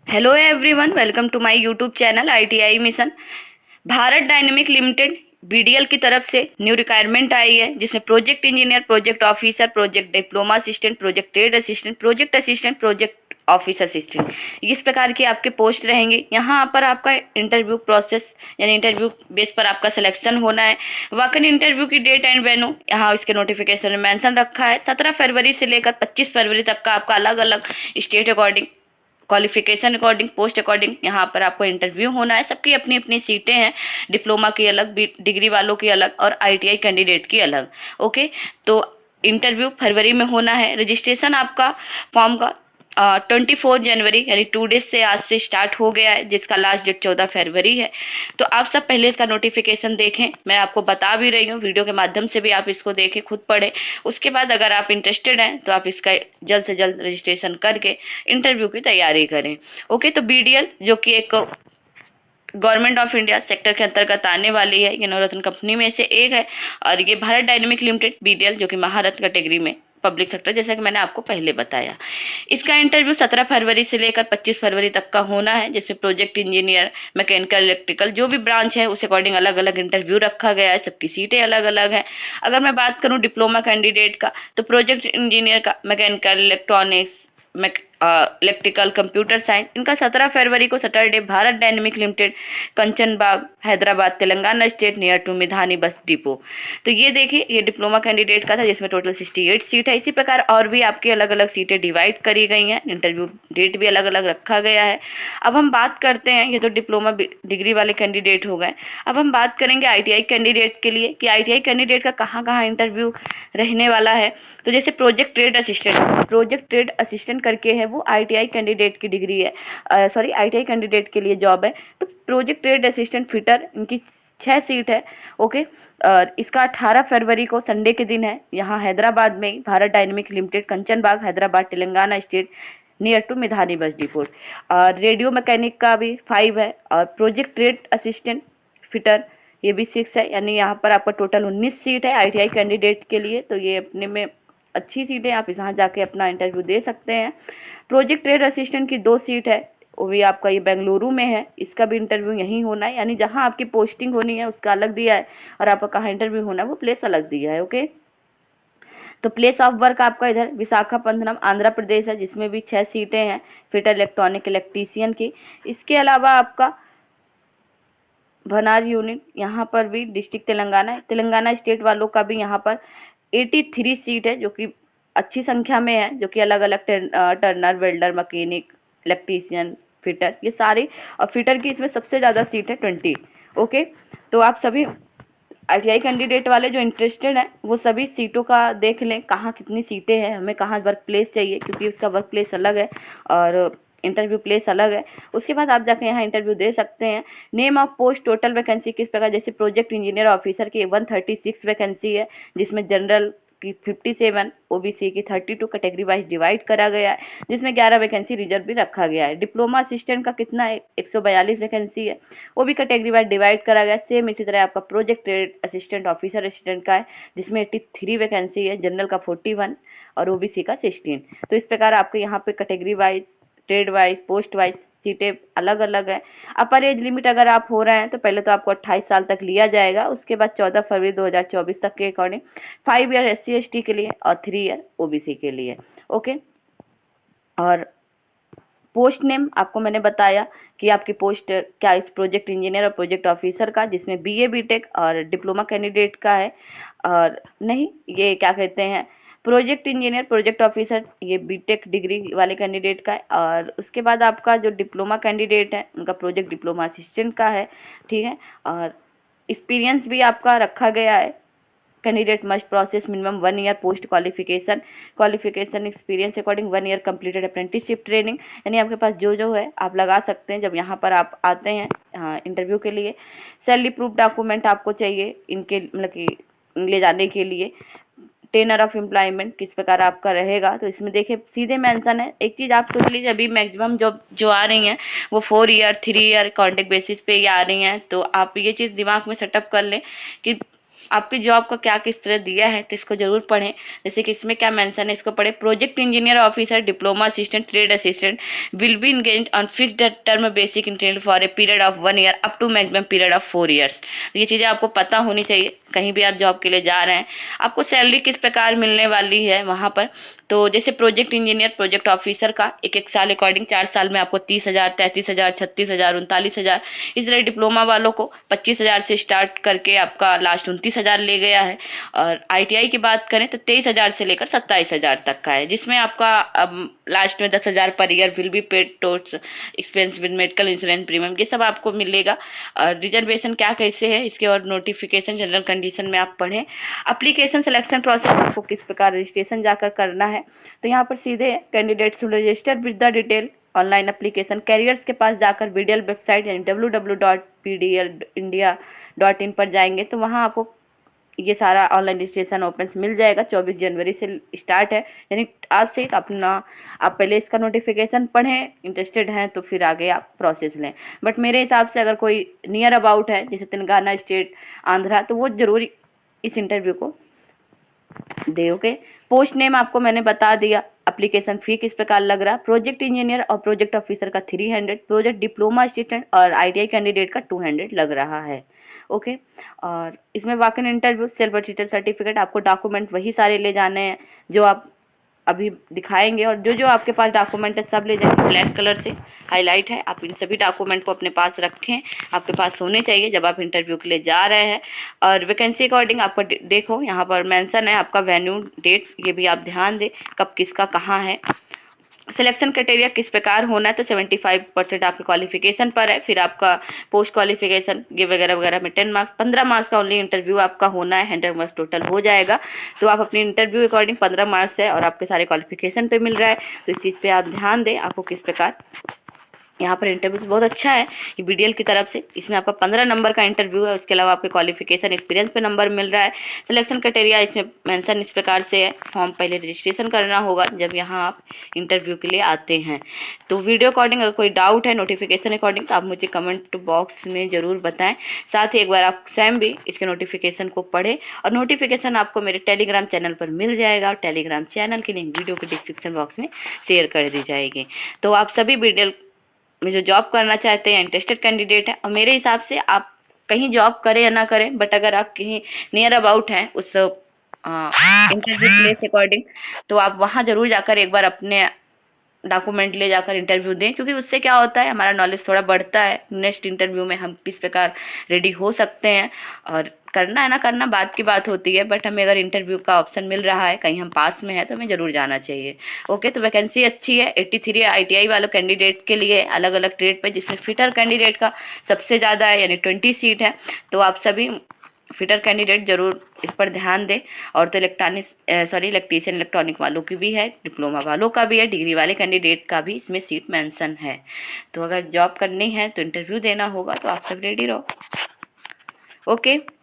Hello everyone, welcome to my YouTube channel ITI mission. Bharat dynamic limited BDL की तरफ से new requirement आई है, जिसमें project engineer, project officer, project diploma assistant, project trade assistant, project assistant, project office assistant, इस प्रकार के आपके पोस्ट रहेंगे। यहाँ पर आपका इंटरव्यू प्रोसेस यानी इंटरव्यू बेस पर आपका सिलेक्शन होना है। वाकई इंटरव्यू की डेट एंड वेन्यू यहाँ इसके नोटिफिकेशन में मेंशन रखा है। 17 फरवरी से लेकर 25 फरवरी तक का आपका अलग अलग state according, qualification according, post according यहाँ पर आपको इंटरव्यू होना है। सबकी अपनी अपनी सीटें हैं, डिप्लोमा की अलग, डिग्री वालों की अलग और आईटीआई कैंडिडेट की अलग। ओके, तो इंटरव्यू फरवरी में होना है। रजिस्ट्रेशन आपका फॉर्म का 24 जनवरी यानी 2 डेज से आज से स्टार्ट हो गया है, जिसका लास्ट डेट 14 फरवरी है। तो आप सब पहले इसका नोटिफिकेशन देखें, मैं आपको बता भी रही हूँ, वीडियो के माध्यम से भी आप इसको देखें, खुद पढ़ें। उसके बाद अगर आप इंटरेस्टेड हैं तो आप इसका जल्द से जल्द रजिस्ट्रेशन करके इंटरव्यू की तैयारी करें। ओके, तो बीडीएल जो कि एक गवर्नमेंट ऑफ इंडिया सेक्टर के अंतर्गत आने वाली है, ये नवरत्न कंपनी में से एक है। और ये भारत डायनेमिक लिमिटेड बीडीएल जो कि महारत्न कैटेगरी में पब्लिक सेक्टर, जैसा कि मैंने आपको पहले बताया। इसका इंटरव्यू 17 फरवरी से लेकर 25 फरवरी तक का होना है, जिसमें प्रोजेक्ट इंजीनियर, मैकेनिकल, इलेक्ट्रिकल जो भी ब्रांच है उस अकॉर्डिंग अलग अलग इंटरव्यू रखा गया है। सबकी सीटें अलग अलग है। अगर मैं बात करूं डिप्लोमा कैंडिडेट का, तो प्रोजेक्ट इंजीनियर का mechanical, electronics, electrical, computer science, इनका 17 फरवरी को Saturday Bharat dynamic limited, Kanchanbagh, Hyderabad, Telangana state, near to Midhani bus depot. तो ये देखिए, ये डिप्लोमा कैंडिडेट का था, जिसमें टोटल 68 सीट है। इसी प्रकार और भी आपकी अलग अलग सीटें डिवाइड करी गई हैं, इंटरव्यू डेट भी अलग अलग रखा गया है। अब हम बात करते हैं, ये तो डिप्लोमा डिग्री वाले कैंडिडेट हो गए। अब हम बात करेंगे आईटीआई कैंडिडेट के लिए कि आईटीआई कैंडिडेट का कहाँ कहाँ इंटरव्यू रहने वाला है। तो जैसे प्रोजेक्ट ट्रेड असिस्टेंट करके है, वो आईटीआई कैंडिडेट की डिग्री है, सॉरी आईटीआई कैंडिडेट के लिए जॉब है। तो प्रोजेक्ट ट्रेड असिस्टेंट फिटर, इनकी 6 सीट है। ओके, इसका 18 फरवरी को संडे के दिन है, यहाँ हैदराबाद में Bharat dynamic limited, Kanchanbagh, Hyderabad, Telangana state, near to Midhani bus depot. और रेडियो मैकेनिक का भी 5 है। और प्रोजेक्ट ट्रेड असिस्टेंट फिटर ये भी 6 है, यानी यहाँ पर आपका टोटल 19 सीट है आईटीआई कैंडिडेट के लिए। तो ये अपने में अच्छी सीट है, आप यहाँ जाके अपना इंटरव्यू दे सकते हैं। प्रोजेक्ट ट्रेड असिस्टेंट की 2 सीट है, वो भी आपका ये बेंगलुरु में है, इसका भी इंटरव्यू यहीं होना है, यानी जहाँ आपकी पोस्टिंग होनी है उसका अलग दिया है और आपका कहाँ इंटरव्यू होना है वो प्लेस अलग दिया है। ओके, तो प्लेस ऑफ वर्क आपका इधर विशाखापट्टनम, आंध्र प्रदेश है, जिसमें भी 6 सीटें हैं फिटर, इलेक्ट्रॉनिक, इलेक्ट्रीशियन की। इसके अलावा आपका भनार यूनिट, यहाँ पर भी डिस्ट्रिक्ट तेलंगाना है, तेलंगाना स्टेट वालों का भी यहाँ पर 83 सीट है, जो कि अच्छी संख्या में है, जो कि अलग अलग Turner, welder, mechanic, electrician, fitter, ये सारी। और फिटर की इसमें सबसे ज़्यादा सीट है 20। ओके, तो आप सभी आईटीआई कैंडिडेट वाले जो इंटरेस्टेड हैं वो सभी सीटों का देख लें, कहाँ कितनी सीटें हैं, हमें कहाँ वर्क प्लेस चाहिए, क्योंकि उसका वर्क प्लेस अलग है और इंटरव्यू प्लेस अलग है। उसके बाद आप जाके यहाँ इंटरव्यू दे सकते हैं। Name of post, total vacancy किस प्रकार, जैसे प्रोजेक्ट इंजीनियर ऑफिसर की 136 वैकेंसी है, जिसमें जनरल की 57, ओबीसी की 32 कैटेगरी वाइज डिवाइड करा गया है, जिसमें 11 वैकेंसी रिजर्व भी रखा गया है। डिप्लोमा असिस्टेंट का कितना है, 142 वैकेंसी है, वो भी कैटेगरी वाइज डिवाइड करा गया है। सेम इसी तरह आपका project trade assistant officer assistant का है, जिसमें 83 वैकेंसी है, जनरल का 41 और ओबीसी का 16। तो इस प्रकार आपके यहाँ पे category wise, trade wise, post wise सीटें अलग अलग है। अपर एज लिमिट अगर आप हो रहे हैं तो पहले तो आपको 28 साल तक लिया जाएगा, उसके बाद 14 फरवरी 2024 तक के अकॉर्डिंग 5 ईयर एससी एसटी के लिए और 3 ईयर ओबीसी के लिए। ओके, और पोस्ट नेम आपको मैंने बताया कि आपकी पोस्ट क्या, इस प्रोजेक्ट इंजीनियर और प्रोजेक्ट ऑफिसर का, जिसमें बीए बीटेक और डिप्लोमा कैंडिडेट का है। और नहीं, ये क्या कहते हैं, प्रोजेक्ट इंजीनियर, प्रोजेक्ट ऑफिसर, ये बीटेक डिग्री वाले कैंडिडेट का है। और उसके बाद आपका जो डिप्लोमा कैंडिडेट है उनका प्रोजेक्ट डिप्लोमा असिस्टेंट का है। ठीक है, और एक्सपीरियंस भी आपका रखा गया है। Candidate must process minimum 1 year post qualification experience according 1 year completed apprenticeship training, यानी आपके पास जो जो है आप लगा सकते हैं जब यहाँ पर आप आते हैं इंटरव्यू के लिए। सैलरी प्रूफ डॉक्यूमेंट आपको चाहिए इनके, मतलब कि ले जाने के लिए। टेनर ऑफ एम्प्लॉयमेंट किस प्रकार आपका रहेगा, तो इसमें देखिए सीधे मेंशन है। एक चीज़ आप सोच लीजिए, अभी मैक्सिमम जॉब जो आ रही हैं वो 4 ईयर 3 ईयर कॉन्ट्रैक्ट बेसिस पे ही आ रही हैं, तो आप ये चीज़ दिमाग में सेटअप कर लें कि आपकी जॉब का क्या किस तरह दिया है तो इसको जरूर पढ़ें। जैसे कि इसमें क्या मेंशन है, इसको पढ़े। Project engineer officer diploma assistant trade assistant will be engaged on fixed term basic internet for a period of 1 year up to maximum period of 4 years. ये चीजें आपको पता होनी चाहिए कहीं भी आप जॉब के लिए जा रहे हैं। आपको सैलरी किस प्रकार मिलने वाली है वहां पर, तो जैसे प्रोजेक्ट इंजीनियर प्रोजेक्ट ऑफिसर का एक साल अकॉर्डिंग 4 साल में आपको 30,000, 33,000, 36,000, 39,000, इस तरह डिप्लोमा वालों को 25,000 से स्टार्ट करके आपका लास्ट 29,000 ले गया है। और आईटीआई की बात करें तो 23,000 से लेकर 27,000 तक का है, जिसमें आपका लास्ट में 10,000 per year will be paid towards expense with medical insurance premium, ये सब आपको मिलेगा। रिजर्वेशन क्या कैसे है इसके और नोटिफिकेशन जनरल कंडीशन में आप पढ़ें। एप्लीकेशन सिलेक्शन प्रोसेस आपको किस प्रकार रजिस्ट्रेशन जाकर करना है, तो यहाँ पर सीधे candidates to register with the detail online application careers के पास जाकर बीडीएल वेबसाइट यानी www.pdlindia.in पर जाएंगे तो वहाँ आपको ये सारा ऑनलाइन रजिस्ट्रेशन ओपन मिल जाएगा। 24 जनवरी से स्टार्ट है, यानी आज से अपना आप पहले इसका नोटिफिकेशन पढ़ें, इंटरेस्टेड हैं तो फिर आगे आप प्रोसेस लें। बट मेरे हिसाब से अगर कोई नियर अबाउट है जैसे तेलंगाना स्टेट, आंध्रा, तो वो जरूर इस इंटरव्यू को दे। ओके, पोस्ट नेम आपको मैंने बता दिया। एप्लीकेशन फी किस प्रकार लग रहा है, प्रोजेक्ट इंजीनियर और प्रोजेक्ट ऑफिसर का 300, प्रोजेक्ट डिप्लोमा असिस्टेंट और आईटीआई कैंडिडेट का 200 लग रहा है। ओके, और इसमें walk in interview, self teacher certificate, आपको डॉक्यूमेंट वही सारे ले जाने हैं जो आप अभी दिखाएंगे, और जो जो आपके पास डॉक्यूमेंट है सब ले जाएंगे। ब्लैक कलर से हाईलाइट है, आप इन सभी डॉक्यूमेंट को अपने पास रखें, आपके पास होने चाहिए जब आप इंटरव्यू के लिए जा रहे हैं। और वैकेंसी अकॉर्डिंग आपको देखो यहाँ पर मेंशन है आपका वेन्यू डेट, ये भी आप ध्यान दें कब किसका कहाँ है। सिलेक्शन क्राइटेरिया किस प्रकार होना है, तो 75% आपके क्वालिफिकेशन पर है, फिर आपका पोस्ट क्वालिफिकेशन ये वगैरह वगैरह में 10 मार्क्स, 15 मार्क्स का ओनली इंटरव्यू आपका होना है, 100 मार्क्स टोटल हो जाएगा। तो आप अपनी इंटरव्यू अकॉर्डिंग 15 मार्क्स है और आपके सारे क्वालिफिकेशन पे मिल रहा है, तो इस चीज़ पे आप ध्यान दें आपको किस प्रकार यहाँ पर इंटरव्यू बहुत अच्छा है ये बीडीएल की तरफ से। इसमें आपका 15 नंबर का इंटरव्यू है, उसके अलावा आपके क्वालिफिकेशन एक्सपीरियंस पे नंबर मिल रहा है। सिलेक्शन क्राइटेरिया इसमें मेंशन इस प्रकार से है, फॉर्म पहले रजिस्ट्रेशन करना होगा जब यहाँ आप इंटरव्यू के लिए आते हैं। तो वीडियो अकॉर्डिंग अगर कोई डाउट है नोटिफिकेशन अकॉर्डिंग तो आप मुझे कमेंट बॉक्स में ज़रूर बताएं। साथ ही एक बार आप स्वयं भी इसके नोटिफिकेशन को पढ़ें, और नोटिफिकेशन आपको मेरे टेलीग्राम चैनल पर मिल जाएगा, और टेलीग्राम चैनल की लिंक वीडियो के डिस्क्रिप्शन बॉक्स में शेयर कर दी जाएगी। तो आप सभी बीडीएल में जो जॉब करना चाहते हैं, इंटरेस्टेड कैंडिडेट है, और मेरे हिसाब से आप कहीं जॉब करें या ना करें, बट अगर आप कहीं नियर अबाउट हैं उस इंटरव्यू प्लेस अकॉर्डिंग, तो आप वहाँ जरूर जाकर एक बार अपने डॉक्यूमेंट ले जाकर इंटरव्यू दें, क्योंकि उससे क्या होता है हमारा नॉलेज थोड़ा बढ़ता है। नेक्स्ट इंटरव्यू में हम किस प्रकार रेडी हो सकते हैं, और करना है ना करना बात की बात होती है, बट हमें अगर इंटरव्यू का ऑप्शन मिल रहा है कहीं हम पास में है तो हमें जरूर जाना चाहिए। ओके, तो वैकेंसी अच्छी है 83 आईटीआई वालों कैंडिडेट के लिए अलग अलग ट्रेड पे, जिसमें फिटर कैंडिडेट का सबसे ज़्यादा है यानी 20 सीट है। तो आप सभी फिटर कैंडिडेट जरूर इस पर ध्यान दें। और तो इलेक्ट्रीशियन इलेक्ट्रॉनिक वालों की भी है, डिप्लोमा वालों का भी है, डिग्री वाले कैंडिडेट का भी इसमें सीट मेंशन है। तो अगर जॉब करनी है तो इंटरव्यू देना होगा, तो आप सब रेडी रहो। ओके।